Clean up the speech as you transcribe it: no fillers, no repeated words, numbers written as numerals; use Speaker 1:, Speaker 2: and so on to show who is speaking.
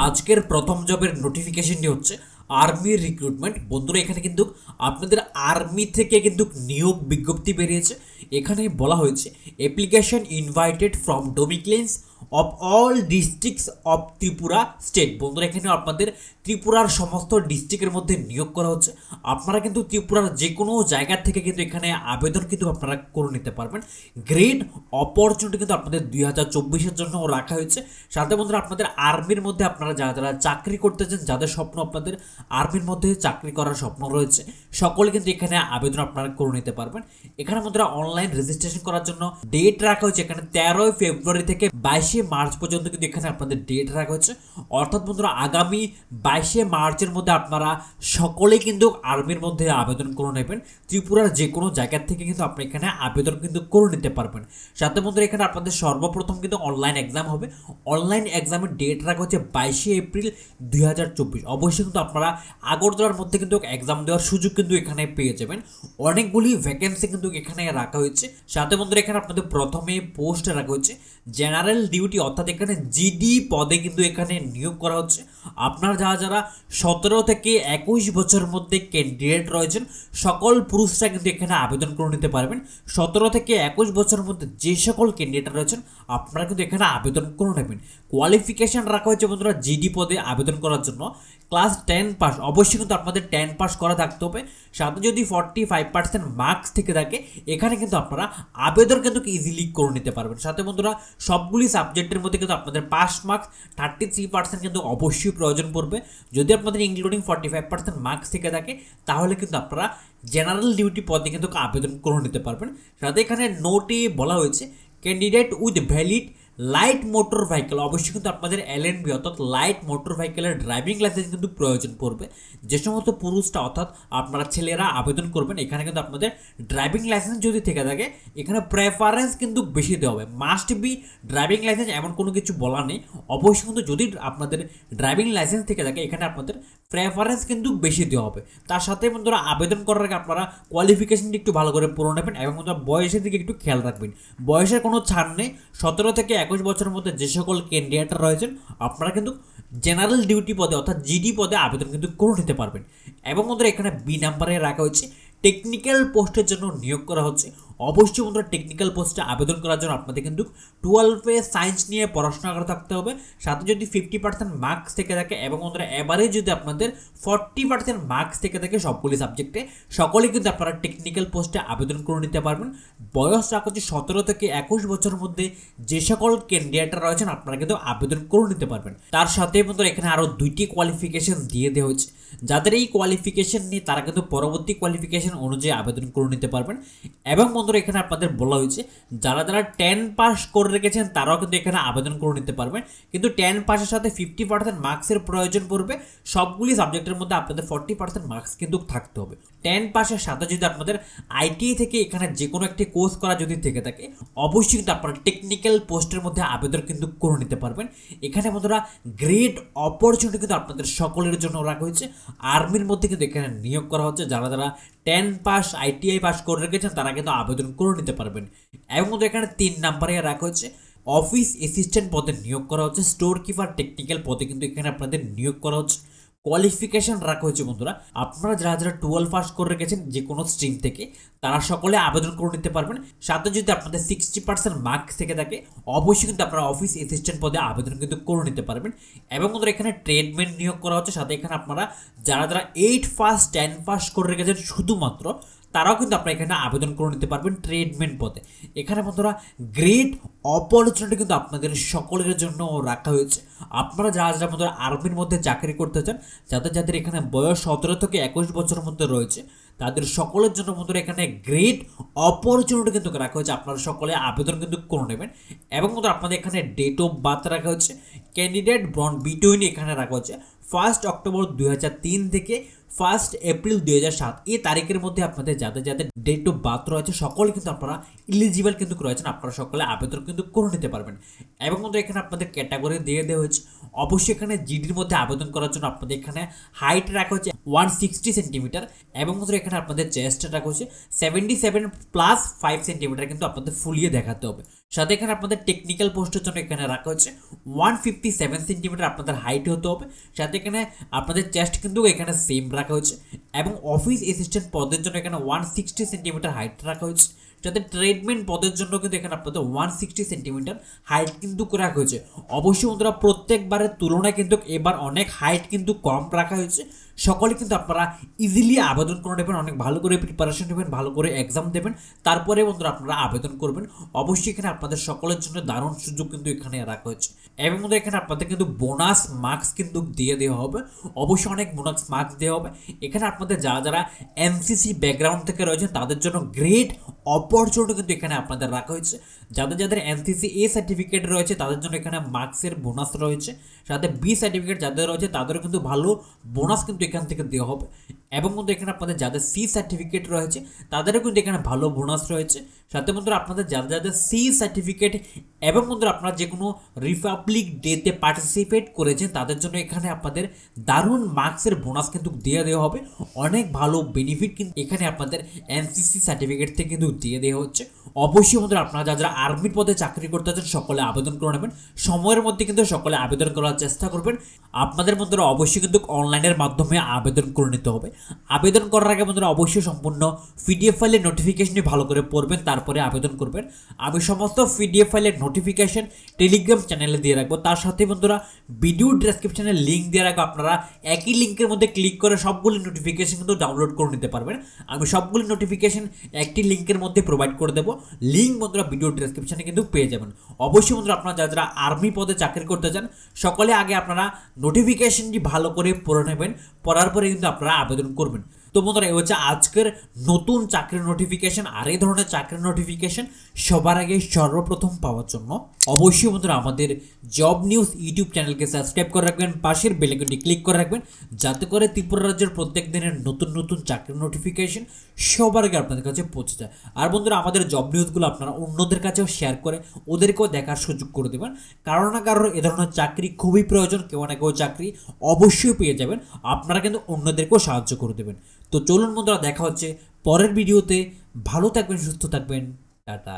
Speaker 1: আজকের প্রথম জবের নোটিফিকেশনটি হচ্ছে আর্মি রিক্রুটমেন্ট। বন্ধুরা, এখানে কিন্তু আপনাদের আর্মি থেকে কিন্তু নিয়োগ বিজ্ঞপ্তি বেরিয়েছে। এখানে বলা হয়েছে application invited from domiciles of all districts of Tripura state. বন্ধুরা, এখানে আপনাদের ত্রিপুরার সমস্ত ডিস্ট্রিক্টের মধ্যে নিয়োগ করা হচ্ছে। আপনারা কিন্তু ত্রিপুরার যে কোনো জায়গা থেকে কিন্তু এখানে আবেদন কিন্তু আপনারা করে নিতে পারবেন। গ্রেড অপরচুনিটি কিন্তু আপনাদের 2024-এর জন্য রাখা হয়েছে। সাথে বন্ধুরা, আপনাদের আর্মির মধ্যে আপনারা যারা যারা চাকরি করতে চান, যাদের স্বপ্ন আপনাদের আর্মির মধ্যে চাকরি করার স্বপ্ন রয়েছে, সকলে কিন্তু এখানে আবেদন আপনারা করে নিতে পারবেন। এখানে বন্ধুরা অনলাইন রেজিস্ট্রেশন করার জন্য ডেট রাখা হয়েছে এখানে 13 ফেব্রুয়ারি থেকে 22 মার্চ পর্যন্ত কিন্তু এখানে আপনাদের ডেট রাখা হয়েছে। অর্থাৎ বন্ধুরা আগামী 22 মার্চের মধ্যে আপনারা সকলেই কিন্তু আর্মির মধ্যে আবেদন করে নেবেন। ত্রিপুরার যে কোনো জায়গা থেকে কিন্তু আপনি এখানে আবেদন কিন্তু করে নিতে পারবেন। সাথে বন্ধুরা এখানে আপনাদের সর্বপ্রথম কিন্তু অনলাইন এক্সাম হবে। অনলাইন এক্সামের ডেট রাখা হচ্ছে 22 এপ্রিল 2024। অবশ্যই কিন্তু আপনারা আগরতলার মধ্যে কিন্তু এক্সাম দেওয়ার সুযোগ কিন্তু এখানে পেয়ে যাবেন। অনেকগুলি ভ্যাকেন্সি কিন্তু এখানে রাখা হয়েছে। সাথে বন্ধুরা এখানে আপনাদের প্রথমে পোস্ট রাখা হয়েছে জেনারেল ডিউটি, অর্থাৎ এখানে জিডি পদে কিন্তু এখানে নিয়োগ করা হচ্ছে। আপনার যারা যারা 17 থেকে 21 বছরের মধ্যে ক্যান্ডিডেট রয়েছেন, সকল পুরুষরা কিন্তু এখানে আবেদন করে নিতে পারবেন। 17 থেকে 21 বছরের মধ্যে যে সকল ক্যান্ডিডেট রয়েছেন আপনারা কিন্তু এখানে আবেদন করে নেবেন। কোয়ালিফিকেশান রাখা হয়েছে বন্ধুরা জিডি পদে আবেদন করার জন্য ক্লাস 10 পাস। অবশ্যই কিন্তু আপনাদের 10 পাস করা থাকতে হবে। সাথে যদি 45% মার্কস থেকে থাকে এখানে কিন্তু আপনারা আবেদন কিন্তু ইজিলি করে নিতে পারবেন। সাথে বন্ধুরা সবগুলি সাবজেক্টের মধ্যে কিন্তু আপনাদের পাস মার্কস 33% কিন্তু অবশ্যই প্রয়োজন পড়বে। যদি আপনাদের ইনক্লুডিং 45% মার্কস থেকে থাকে তাহলে কিন্তু আপনারা জেনারেল ডিউটি পদে কিন্তু আবেদন করে নিতে পারবেন। সাথে এখানে নোটে বলা হয়েছে candidate with valid light motor vehicle. অবশ্যই কিন্তু আপনাদের এলএনবি অর্থাৎ লাইট মোটর ভেহিকেলের ড্রাইভিং লাইসেন্স কিন্তু প্রয়োজন পড়বে। যে সমস্ত পুরুষরা অর্থাৎ আপনারা ছেলেরা আবেদন করবেন এখানে কিন্তু আপনাদের ড্রাইভিং লাইসেন্স যদি থেকে থাকে এখানে প্রেফারেন্স কিন্তু বেশি দেওয়া হবে। মাস্ট বি ড্রাইভিং লাইসেন্স এমন কোনো কিছু বলা নেই। অবশ্যই কিন্তু যদি আপনাদের ড্রাইভিং লাইসেন্স থেকে থাকে এখানে আপনাদের প্রেফারেন্স কিন্তু বেশি দেওয়া হবে। তার সাথে বন্ধুরা আবেদন করার আগে আপনারা কোয়ালিফিকেশনটি একটু ভালো করে পড়ে নেবেন এবং বন্ধুরা বয়সের দিকে একটু খেয়াল রাখবেন। বয়সের কোনো ছাড় নেই। 17 থেকে 21 বছরের মধ্যে যে সকল ক্যান্ডিডেট রয়েছেন আপনারা কিন্তু জেনারেল ডিউটি পদে অর্থাৎ জিডি পদে আবেদন কিন্তু করে নিতে পারবেন। এবং বন্ধুরা এখানে বি নাম্বারে রাখা হয়েছে টেকনিক্যাল পোস্টের জন্য নিয়োগ করা হচ্ছে। অবশ্যই বন্ধুরা টেকনিক্যাল পোস্টে আবেদন করার জন্য আপনাদের কিন্তু 12-এ সায়েন্স নিয়ে পড়াশোনা করে থাকতে হবে। সাথে যদি 50% মার্কস থেকে থাকে এবং বন্ধুরা এবারে যদি আপনাদের 40% মার্কস থেকে থাকে সবগুলি সাবজেক্টে, সকলেই কিন্তু আপনারা টেকনিক্যাল পোস্টে আবেদন করে নিতে পারবেন। বয়স রাখা হচ্ছে 17 থেকে 21 বছরের মধ্যে যে সকল ক্যান্ডিডেটরা রয়েছেন আপনারা কিন্তু আবেদন করে নিতে পারবেন। তার সাথে বন্ধুরা এখানে আরও 2টি কোয়ালিফিকেশন দিয়ে দেওয়া হয়েছে। যাদের এই কোয়ালিফিকেশন নিয়ে তারা কিন্তু পরবর্তী কোয়ালিফিকেশন অনুযায়ী আবেদন করে নিতে পারবেন। এবং বন্ধুরা এখানে আপনাদের বলা হয়েছে যারা যারা 10 পাস করে রেখেছেন তারাও কিন্তু এখানে আবেদন করে নিতে পারবেন। কিন্তু 10 পাসের সাথে 50% মার্কসের প্রয়োজন পড়বে। সবগুলি সাবজেক্টের মধ্যে আপনাদের 40% মার্কস কিন্তু থাকতে হবে। 10 পাসের সাথে যদি আপনাদের আইটিআই থেকে এখানে যে কোনো একটি কোর্স করা যদি থেকে থাকে অবশ্যই কিন্তু আপনারা টেকনিক্যাল পোস্টের মধ্যে আবেদন কিন্তু করে নিতে পারবেন। এখানে বন্ধুরা গ্রেট অপরচুনিটি কিন্তু আপনাদের সকলের জন্য রাখা হয়েছে। আর্মির মধ্যে কিন্তু এখানে নিয়োগ করা হচ্ছে। যারা যারা 10 পাস আইটিআই পাস করে রেখেছেন তারা কিন্তু আবেদন করে নিতে পারবেন। এবং এখানে 3 নাম্বারে রাখা হচ্ছে অফিস অ্যাসিস্ট্যান্ট পদে নিয়োগ করা হচ্ছে। স্টোর কিপার টেকনিক্যাল পদে কিন্তু এখানে আপনাদের নিয়োগ করা হচ্ছে। কোয়ালিফিকেশন রাখা হয়েছে বন্ধুরা আপনারা যারা যারা 12 পাস করে রেখেছেন যে কোনো স্ট্রিম থেকে তারা সকলে আবেদন করে নিতে পারবেন। সাথে যদি আপনাদের 60% মার্কস থেকে থাকে অবশ্যই কিন্তু আপনারা অফিস অ্যাসিস্ট্যান্ট পদে আবেদন কিন্তু করে নিতে পারবেন। এবং বন্ধুরা এখানে ট্রেডম্যান নিয়োগ করা হচ্ছে। সাথে এখানে আপনারা যারা যারা 8 পাস 10 পাস করে রেখেছেন শুধুমাত্র তারাও কিন্তু আপনারা এখানে আবেদন করে নিতে পারবেন ট্রেডম্যান পদে। এখানে বন্ধুরা গ্রেট অপরচুনিটি কিন্তু আপনাদের সকলের জন্য রাখা হয়েছে। আপনারা যারা যারা বন্ধুরা আর্মির মধ্যে চাকরি করতে চান, যাদের যাদের এখানে বয়স 17 থেকে 21 বছরের মধ্যে রয়েছে তাদের সকলের জন্য বন্ধুরা এখানে গ্রেট অপরচুনিটি কিন্তু রাখা হয়েছে। আপনারা সকলে আবেদন কিন্তু করে নেবেন। এবং বন্ধুরা আপনাদের এখানে ডেট অফ বার্থ রাখা হচ্ছে ক্যান্ডিডেট বর্ন বিটুইন এখানে রাখা হচ্ছে 1 অক্টোবর 2003 থেকে 1 এপ্রিল 2007 এই তারিখের মধ্যে আপনাদের যাদের যাদের ডেট অফ বার্থ রয়েছে সকলে কিন্তু আপনারা ইলিজিবল কিন্তু রয়েছেন। আপনারা সকলে আবেদন কিন্তু করে নিতে পারবেন। এবং বন্ধুরা এখানে আপনাদের ক্যাটাগরি দিয়ে দেওয়া হয়েছে। অবশ্যই এখানে জিডির মধ্যে আবেদন করার জন্য আপনাদের এখানে হাইট রাখা হচ্ছে 160 সেন্টিমিটার এবং বন্ধুরা এখানে আপনাদের চেস্ট রাখা হচ্ছে 77+5 সেন্টিমিটার কিন্তু আপনাদের ফুলিয়ে দেখাতে হবে। সাথে এখানে আপনাদের টেকনিক্যাল পোস্টের জন্য এখানে রাখা হচ্ছে 157 সেন্টিমিটার আপনাদের হাইট হতে হবে। সাথে এখানে আপনাদের চেস্ট কিন্তু এখানে সেম রাখা হচ্ছে এবং অফিস অ্যাসিস্ট্যান্ট পদের জন্য এখানে 160 সেন্টিমিটার হাইট রাখা হচ্ছে। সাথে ট্রেডম্যান পদের জন্য কিন্তু এখানে আপনাদের 160 সেন্টিমিটার হাইট কিন্তু রাখা হয়েছে। অবশ্যই বন্ধুরা প্রত্যেকবারের তুলনায় কিন্তু এবার অনেক হাইট কিন্তু কম রাখা হয়েছে। সকলে কিন্তু আপনারা ইজিলি আবেদন করে নেবেন, অনেক ভালো করে প্রিপারেশন নেবেন, ভালো করে এক্সাম দেবেন, তারপরে বন্ধুরা আপনারা আবেদন করবেন। অবশ্যই এখানে আপনাদের সকলের জন্য দারুণ সুযোগ কিন্তু এখানে রাখা হয়েছে এবং বন্ধুরা এখানে আপনাদের কিন্তু বোনাস মার্কস কিন্তু দিয়ে দেওয়া হবে। অবশ্যই অনেক বোনাস মার্কস দেওয়া হবে। এখানে আপনাদের যারা যারা এনসিসি ব্যাকগ্রাউন্ড থেকে রয়েছেন তাদের জন্য গ্রেট অপরচুনিটি কিন্তু এখানে আপনাদের রাখা হয়েছে। যাদের যাদের এনসিসি এ সার্টিফিকেট রয়েছে তাদের জন্য এখানে মার্কসের বোনাস রয়েছে। সাথে বি সার্টিফিকেট যাদের রয়েছে তাদেরও কিন্তু ভালো বোনাস কিন্তু এখান থেকে দেওয়া হবে এবং বন্ধু এখানে আপনাদের যাদের সি সার্টিফিকেট রয়েছে তাদেরও কিন্তু এখানে ভালো বোনাস রয়েছে। সাথে বন্ধুরা আপনাদের যাদের যাদের সি সার্টিফিকেট এবং বন্ধুরা আপনারা যে কোনো রিপাবলিক ডেতে পার্টিসিপেট করেছেন তাদের জন্য এখানে আপনাদের দারুণ মার্কসের বোনাস কিন্তু দিয়ে দেওয়া হবে। অনেক ভালো বেনিফিট কিন্তু এখানে আপনাদের এনসিসি সার্টিফিকেট থেকে কিন্তু দিয়ে দেওয়া হচ্ছে। অবশ্যই বন্ধুরা আপনারা যারা যারা আর্মির পদে চাকরি করতে চান সকলে আবেদন করে নেবেন। সময়ের মধ্যে কিন্তু সকলে আবেদন করার চেষ্টা করবেন। আপনাদের বন্ধুরা অবশ্যই কিন্তু অনলাইনের মাধ্যমে আবেদন করে নিতে হবে। আবেদন করার আগে বন্ধুরা অবশ্যই সম্পূর্ণ পিডিএফ ফাইলের নোটিফিকেশনটি ভালো করে পড়বেন, তারপরে আবেদন করবেন। আমি সমস্ত পিডিএফ ফাইলের নোটিফিকেশন টেলিগ্রাম চ্যানেলে দিয়ে রাখবো। তার সাথে বন্ধুরা ভিডিও ডেসক্রিপশনে লিঙ্ক দিয়ে রাখবো, আপনারা একই লিঙ্কের মধ্যে ক্লিক করে সবগুলি নোটিফিকেশন কিন্তু ডাউনলোড করে নিতে পারবেন। আমি সবগুলি নোটিফিকেশন একটি লিঙ্কের মধ্যে প্রোভাইড করে দেবো। লিঙ্ক বন্ধুরা ভিডিও ডেসক্রিপশনে কিন্তু পেয়ে যাবেন। অবশ্যই বন্ধুরা আপনারা যারা যারা আর্মি পদে চাকরি করতে চান সকলে আগে আপনারা নোটিফিকেশনটি ভালো করে পড়ে নেবেন, পড়ার পরে কিন্তু আপনারা আবেদন করবেন। তো বন্ধুরা এই হচ্ছে আজকের নতুন চাকরির নোটিফিকেশন। আর এই ধরনের চাকরির নোটিফিকেশন সবার আগে সর্বপ্রথম পাওয়ার জন্য অবশ্যই বন্ধুরা আমাদের জব নিউজ ইউটিউব চ্যানেলকে সাবস্ক্রাইব করে রাখবেন, পাশের বেল আইকনটি ক্লিক করে রাখবেন, যাতে করে ত্রিপুরা রাজ্যের প্রত্যেক দিনের নতুন নতুন চাকরির নোটিফিকেশন সবার আগে আপনাদের কাছে পৌঁছে যায়। আর বন্ধুরা আমাদের জব নিউজগুলো আপনারা অন্যদের কাছেও শেয়ার করে ওদেরকেও দেখার সুযোগ করে দেবেন। কারো না কারোর এ ধরনের চাকরি খুবই প্রয়োজন, কেউ না কেউ চাকরি অবশ্যই পেয়ে যাবেন। আপনারা কিন্তু অন্যদেরকেও সাহায্য করে দেবেন। তো চলুন বন্ধুরা দেখা হচ্ছে পরের ভিডিওতে। ভালো থাকবেন, সুস্থ থাকবেন, টাটা।